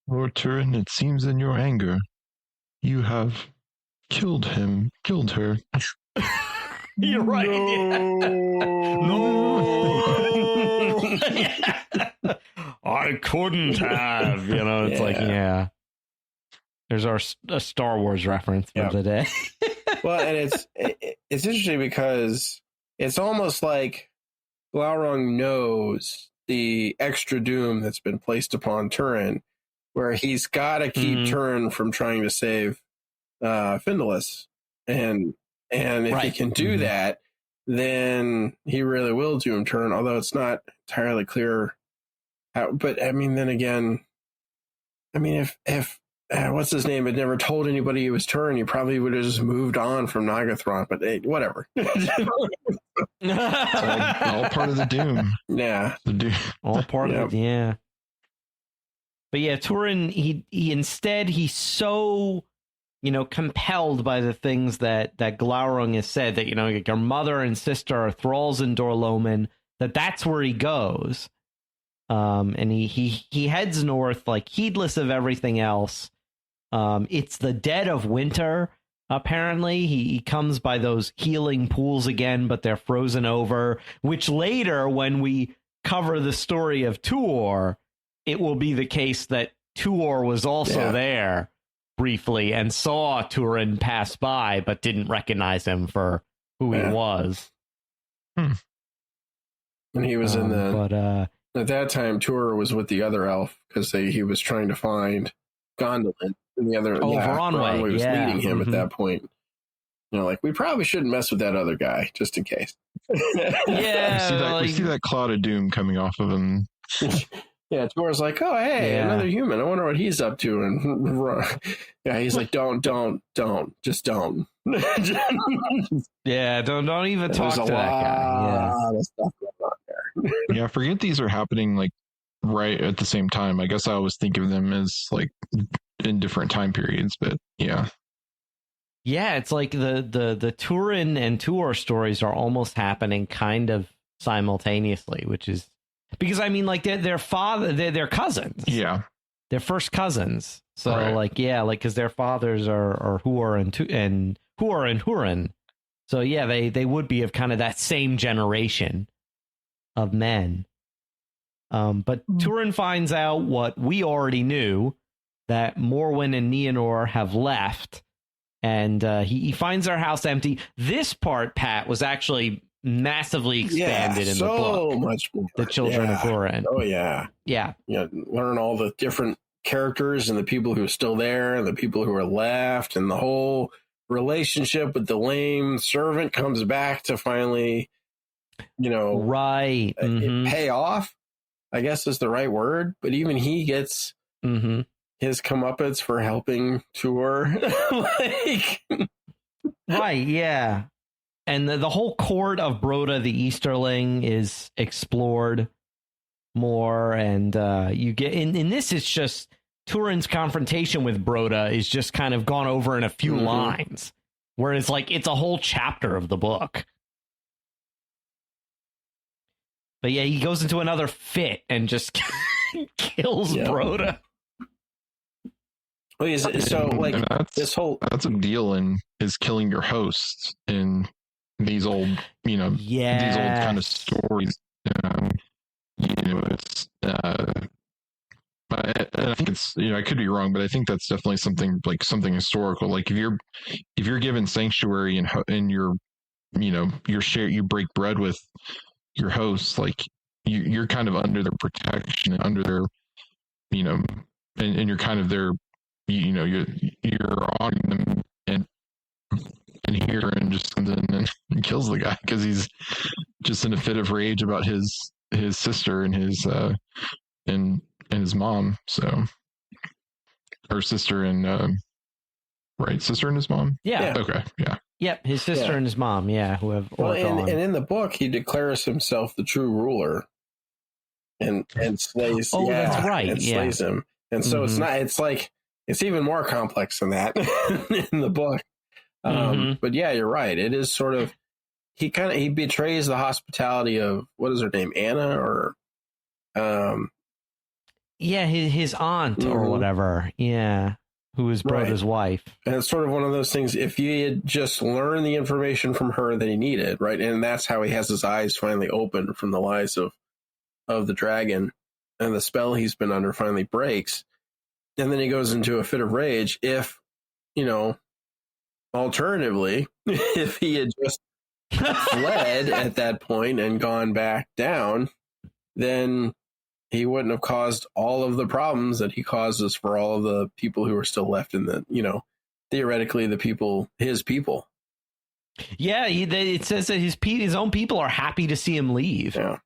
Lord Turin, it seems in your anger, you have killed her. You're right. No. I couldn't have. It's like. There's a Star Wars reference for the day. Well, and it's interesting because it's almost like Glaurung knows the extra doom that's been placed upon Turin, where he's got to keep Turin from trying to save Finduilas, and if he can do that, then he really will doom Turin. Although it's not entirely clear how. But then again, if what's his name had never told anybody he was Turin, he probably would have just moved on from Nargothrond. But hey, whatever. all part of the doom. Yeah, the doom. All part of it. Yeah. But yeah, Turin, he's so, compelled by the things that Glaurung has said, that, your mother and sister are thralls in Dorloman, that's where he goes. And he heads north, heedless of everything else. It's the dead of winter, apparently. He comes by those healing pools again, but they're frozen over, which later, when we cover the story of Tuor, it will be the case that Tuor was also there briefly and saw Turin pass by, but didn't recognize him for who he was. And he was in the... at that time, Tuor was with the other elf because he was trying to find Gondolin. And the other Veronway was leading him at that point. Like, we probably shouldn't mess with that other guy, just in case. We see that cloud of doom coming off of him. Yeah, Tuor's like, oh, hey, another human. I wonder what he's up to. And he's like, don't, just don't. Yeah, don't even talk to that guy. Yeah, of stuff going on there. Yeah, I forget these are happening like right at the same time. I guess I always think of them as like in different time periods, but yeah. Yeah, it's like the Turin and Tuor stories are almost happening kind of simultaneously, which is because I mean, like they're cousins. Yeah, they're first cousins. So right. because their fathers are Huor and Turin. So yeah, they would be of kind of that same generation of men. But Turin finds out what we already knew, that Morwen and Nienor have left. And he finds their house empty. This part, Pat, was actually massively expanded in the book. So much more. The Children of Túrin. Oh, yeah. Yeah. Learn all the different characters and the people who are still there and the people who are left, and the whole relationship with the lame servant comes back to finally, right. Pay off, I guess is the right word. But even he gets... his comeuppance for helping Tuor. Right, yeah. And the whole court of Broda the Easterling is explored more, and you get in this, it's just Turin's confrontation with Broda is just kind of gone over in a few lines, whereas like it's a whole chapter of the book. But yeah, he goes into another fit and just kills Broda. So like that's a deal in is killing your host in these old these old kind of stories. It's I think it's I could be wrong, but I think that's definitely something historical. Like if you're given sanctuary and you're you break bread with your host, like you're kind of under their protection, under their and you're kind of their you're on them, and here and just comes in and kills the guy because he's just in a fit of rage about his sister and his and his mom. So her sister and sister and his mom. Yeah. Okay. Yeah. Yep. His sister and his mom. Yeah. Who have and in the book he declares himself the true ruler and slays. Oh, that's right. And slays him. And so it's even more complex than that in the book. But yeah, you're right. It is sort of, he betrays the hospitality of, what is her name? Anna or, his aunt or whatever. Yeah. Who is Broda's wife. And it's sort of one of those things, if he had just learned the information from her that he needed, right? And that's how he has his eyes finally open from the lies of the dragon, and the spell he's been under finally breaks. And then he goes into a fit of rage. If, alternatively, if he had just fled at that point and gone back down, then he wouldn't have caused all of the problems that he causes for all of the people who are still left in the, theoretically his people. Yeah, it says that his own people are happy to see him leave. Yeah.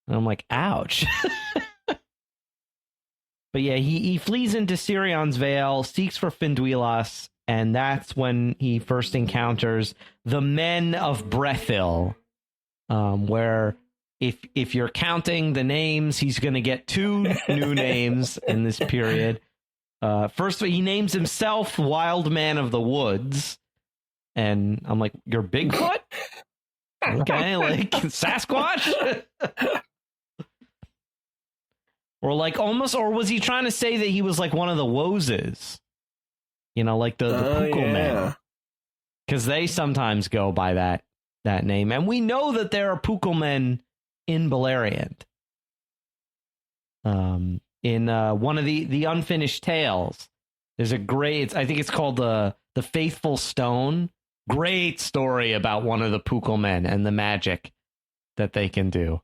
And I'm like, ouch. But yeah, he flees into Sirion's Vale, seeks for Finduilas, and that's when he first encounters the men of Brethil, where if you're counting the names, he's going to get 2 new names in this period. First, he names himself Wild Man of the Woods, and I'm like, you're Bigfoot? Okay, like Sasquatch? Or like almost, or was he trying to say that he was like one of the Woses? Like the Pukul men. Because they sometimes go by that name. And we know that there are Pukul men in Beleriand. in one of the unfinished tales. There's a great, I think it's called the Faithful Stone. Great story about one of the Pukul men and the magic that they can do.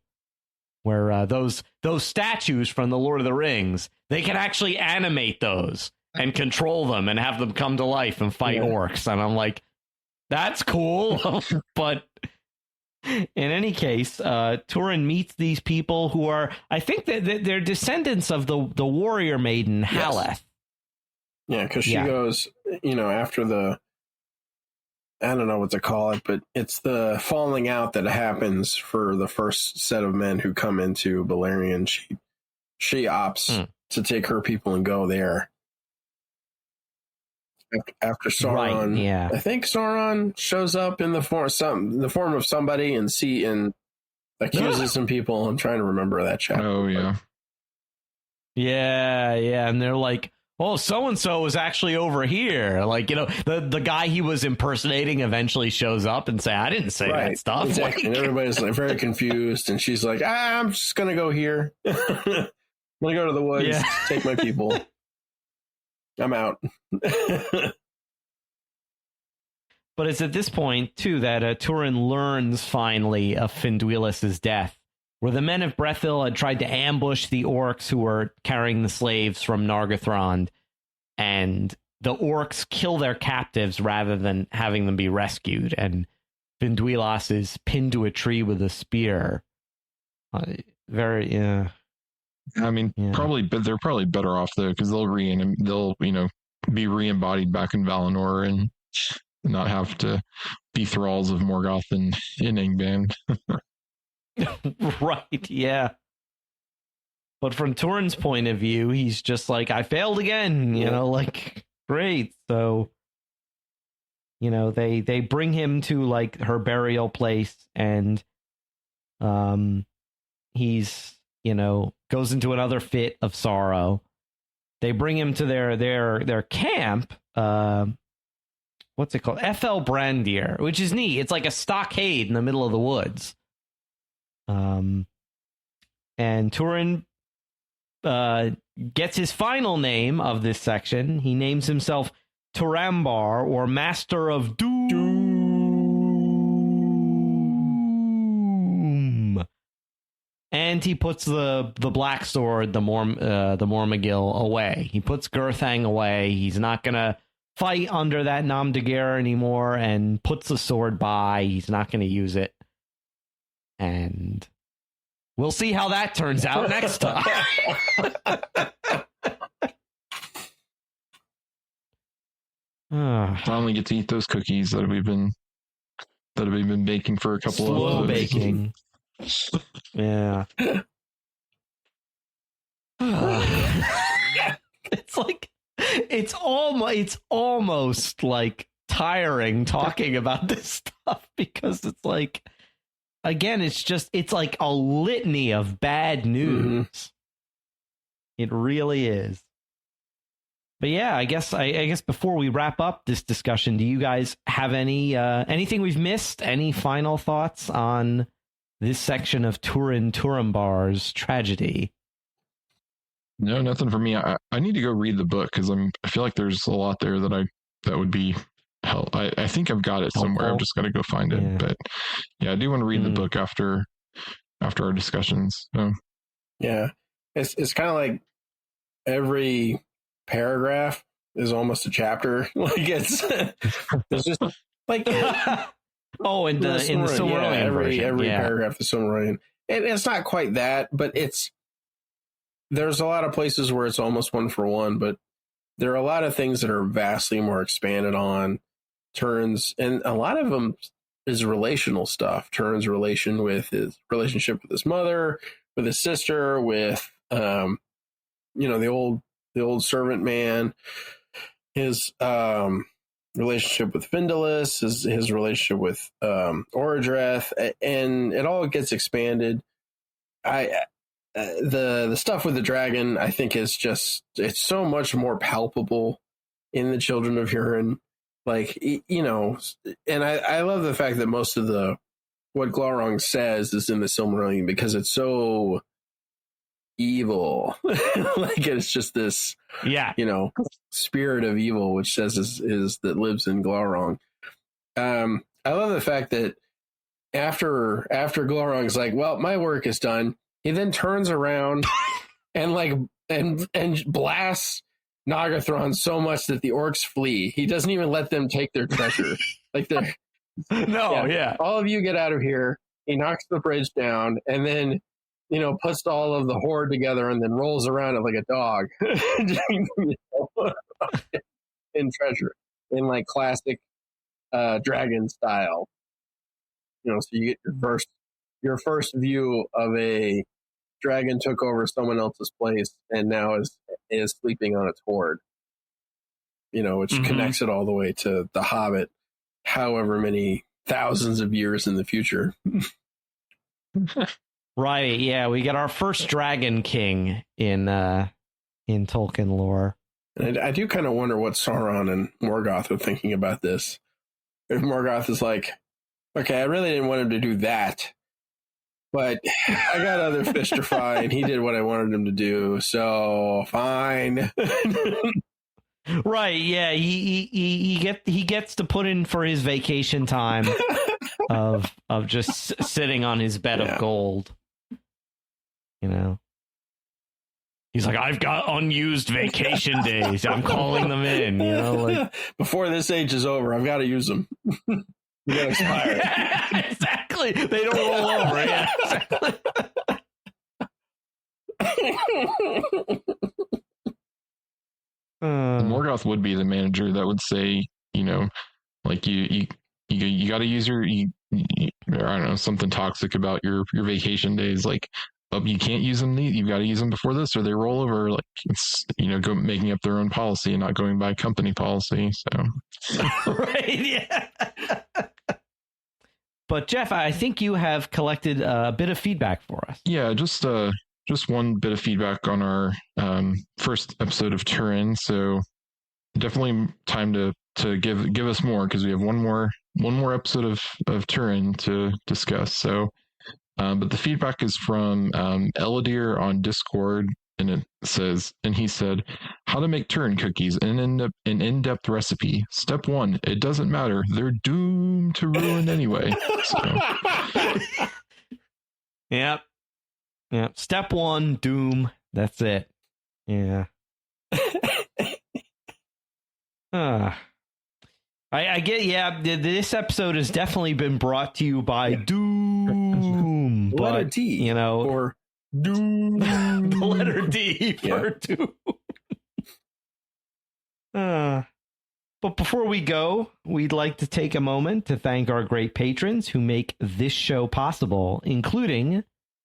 Where those statues from the Lord of the Rings, they can actually animate those and control them and have them come to life and fight orcs. And I'm like, that's cool. But in any case, Turin meets these people who are, I think that they're descendants of the warrior maiden Haleth. Yeah, because she goes, after the, I don't know what to call it, but it's the falling out that happens for the first set of men who come into Balerion. She opts to take her people and go there. After Sauron, right, yeah. I think Sauron shows up in the form of somebody and accuses some people. I'm trying to remember that chapter. Oh yeah, yeah, and they're like, "Oh, so and so was actually over here." Like, the guy he was impersonating eventually shows up and say, "I didn't say that stuff." Exactly. And everybody's like very confused, and she's like, "I'm just gonna go here. I'm gonna go to the woods, take my people. I'm out." But it's at this point, too, that Turin learns finally of Finduilas' death, where the men of Brethil had tried to ambush the orcs who were carrying the slaves from Nargothrond, and the orcs kill their captives rather than having them be rescued, and Finduilas is pinned to a tree with a spear. I mean, probably, but they're probably better off though, because they'll be re-embodied back in Valinor and not have to be thralls of Morgoth and Angband. Right, yeah. But from Turin's point of view, he's just like, I failed again, great. So, they bring him to like her burial place, and he's, goes into another fit of sorrow. They bring him to their camp. What's it called? Ethel Brandir, which is neat. It's like a stockade in the middle of the woods. And Turin gets his final name of this section. He names himself Turambar, or Master of Doom. And he puts the black sword, the Mormagil, away. He puts Gurthang away. He's not gonna fight under that Nam de Guerre anymore, and puts the sword by. He's not gonna use it. And we'll see how that turns out next time. Finally get to eat those cookies that we've been baking for a couple of slow baking. Yeah. It's like it's almost like tiring talking about this stuff, because it's like, again, it's like a litany of bad news. It really is. But yeah, I guess before we wrap up this discussion, do you guys have anything we've missed? Any final thoughts on this section of Turambar's tragedy? No, nothing for me. I need to go read the book, because I feel like there's a lot there that would be help. I think I've got it somewhere. I've just got to go find it. Yeah. But yeah, I do want to read the book after our discussions. So. Yeah, it's kind of like every paragraph is almost a chapter. Like it's just like in the Silmarillion every version. paragraph is Silmarillion, and it's not quite that, but there's a lot of places where it's almost one for one, but there are a lot of things that are vastly more expanded on. Turin's, and a lot of them is relational stuff. Turin's relationship with his mother, with his sister, with the old servant man, his relationship with Finduilas, his relationship with Orodreth, and it all gets expanded. The stuff with the dragon, I think, is just, it's so much more palpable in the Children of Hurin. Like, and I love the fact that most of what Glaurung says is in the Silmarillion, because it's so evil. Like it's just this, spirit of evil, which says is that lives in Glaurung. I love the fact that after Glaurung's like, well, my work is done, he then turns around and blasts Nagathron so much that the orcs flee. He doesn't even let them take their treasure. Like all of you get out of here. He knocks the bridge down and then, puts all of the horde together and then rolls around it like a dog in treasure, in like classic dragon style. So you get your first view of a dragon took over someone else's place and now is sleeping on its horde. Which connects it all the way to the Hobbit, however many thousands of years in the future. Right, yeah, we get our first Dragon King in Tolkien lore. And I do kind of wonder what Sauron and Morgoth are thinking about this. If Morgoth is like, okay, I really didn't want him to do that, but I got other fish to fry, and he did what I wanted him to do, so fine. Right, yeah, he gets to put in for his vacation time of just sitting on his bed of gold. He's like, I've got unused vacation days. I'm calling them in. Like before this age is over, I've got to use them. You got to expire. Yeah, exactly. They don't roll over. Yeah, exactly. Morgoth would be the manager that would say, like you got to use your, I don't know, something toxic about your vacation days, like. You can't use them. You've got to use them before this, or they roll over. Like it's making up their own policy and not going by company policy. So, right, yeah. But Jeff, I think you have collected a bit of feedback for us. Yeah, just one bit of feedback on our first episode of Turin. So definitely time to give us more, because we have one more episode of Turin to discuss. So. But the feedback is from Eladir on Discord, and it says, and he said, how to make Turin cookies, an in-depth recipe. Step 1, it doesn't matter. They're doomed to ruin anyway. So. Yep. Step 1, doom. That's it. Yeah. I get, this episode has definitely been brought to you by Doom. The letter D. Or Doom. The letter D for Doom. But before we go, we'd like to take a moment to thank our great patrons who make this show possible, including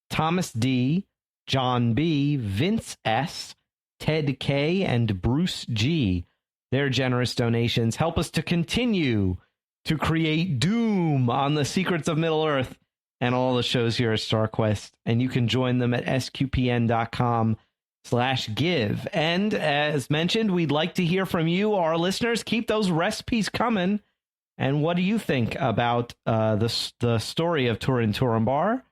Thomas D., John B., Vince S., Ted K., and Bruce G. Their generous donations help us to continue to create doom on the secrets of Middle-earth and all the shows here at StarQuest. And you can join them at sqpn.com/give. And as mentioned, we'd like to hear from you, our listeners. Keep those recipes coming. And what do you think about the story of Turin Turambar?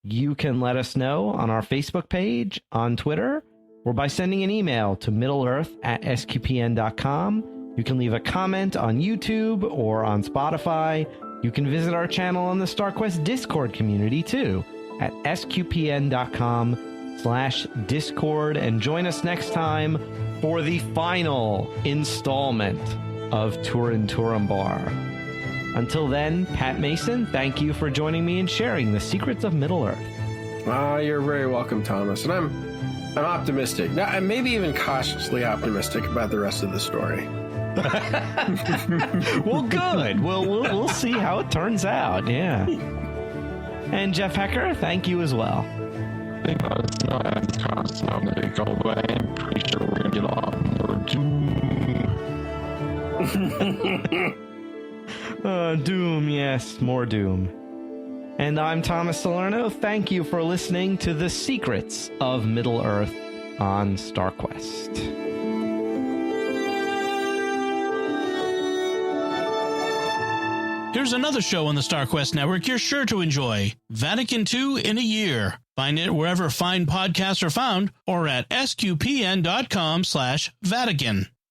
You can let us know on our Facebook page, on Twitter, or by sending an email to middleearth@sqpn.com. You can leave a comment on YouTube or on Spotify. You can visit our channel on the StarQuest Discord community, too, at sqpn.com/Discord. And join us next time for the final installment of Turin Turambar. Until then, Pat Mason, thank you for joining me and sharing the secrets of Middle-earth. You're very welcome, Thomas. And I'm optimistic. Now, maybe even cautiously optimistic about the rest of the story. Well, good. We'll see how it turns out. Yeah. And Jeff Haecker, thank you as well. I think it's not as cosmetic, although I am pretty sure we're going to get a lot more doom. Doom, yes, more doom. And I'm Thomas Salerno. Thank you for listening to The Secrets of Middle-earth on StarQuest. Here's another show on the StarQuest Network you're sure to enjoy. Vatican II in a Year. Find it wherever fine podcasts are found or at sqpn.com/Vatican.